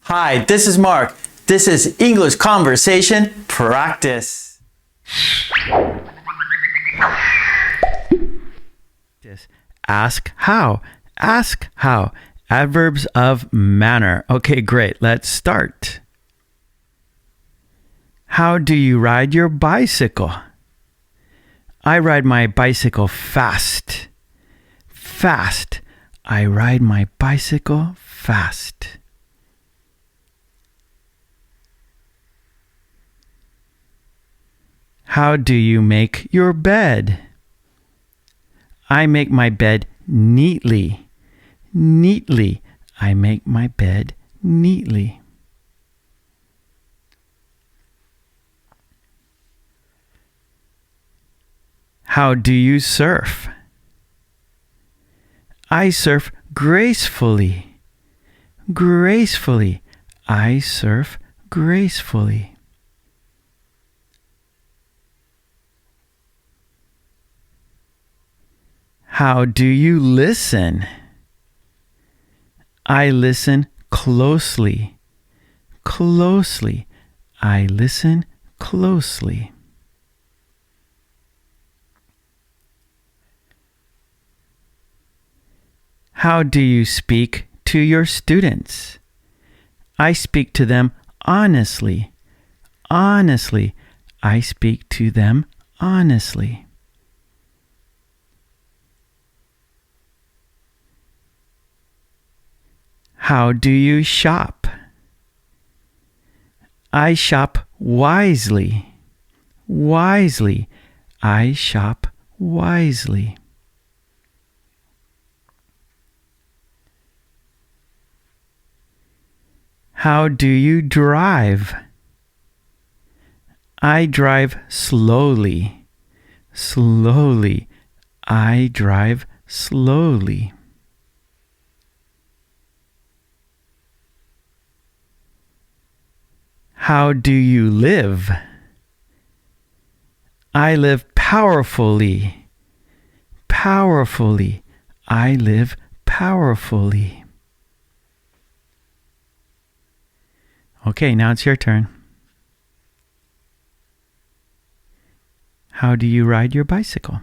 Hi, this is Mark. This is English Conversation Practice. Ask how. Ask how. Adverbs of manner. Okay, great. Let's start. How do you ride your bicycle? I ride my bicycle fast. Fast. I ride my bicycle fast. How do you make your bed? I make my bed neatly. Neatly. I make my bed neatly. How do you surf? I surf gracefully. Gracefully. I surf gracefully. How do you listen? I listen closely. Closely. I listen closely. How do you speak to your students? I speak to them honestly. Honestly. I speak to them honestly. How do you shop? I shop wisely. Wisely. I shop wisely. How do you drive? I drive slowly. Slowly. I drive slowly. How do you live? I live powerfully. Powerfully. I live powerfully. Okay, now it's your turn. How do you ride your bicycle?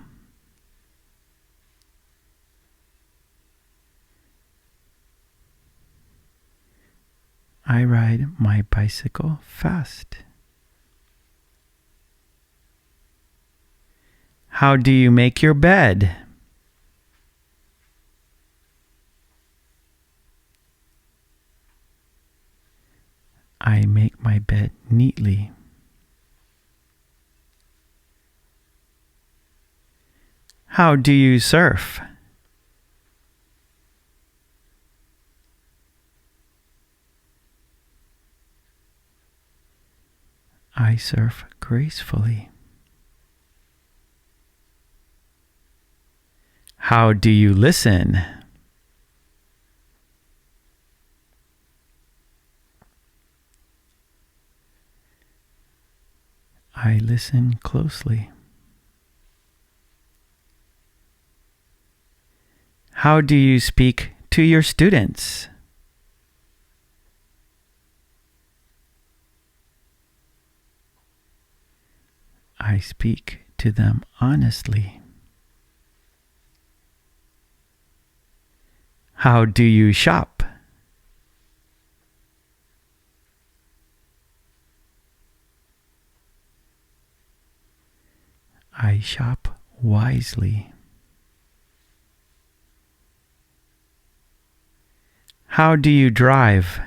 I ride my bicycle fast. How do you make your bed? I make my bed neatly. How do you surf? I surf gracefully. How do you listen? I listen closely. How do you speak to your students? I speak to them honestly. How do you shop? I shop wisely. How do you drive?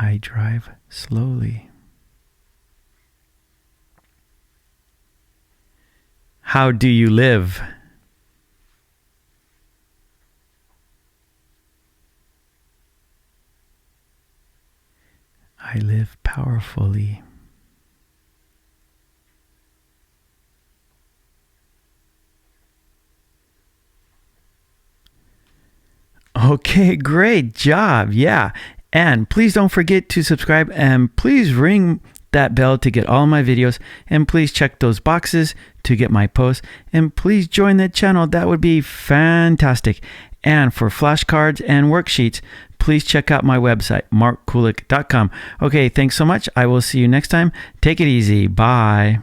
I drive slowly. How do you live? I live powerfully. Okay, great job. Yeah. And please don't forget to subscribe and please ring that bell to get all my videos, and please check those boxes to get my posts, and please join the channel. That would be fantastic. And for flashcards and worksheets, please check out my website, markkulek.com. Okay, thanks so much. I will see you next time. Take it easy. Bye.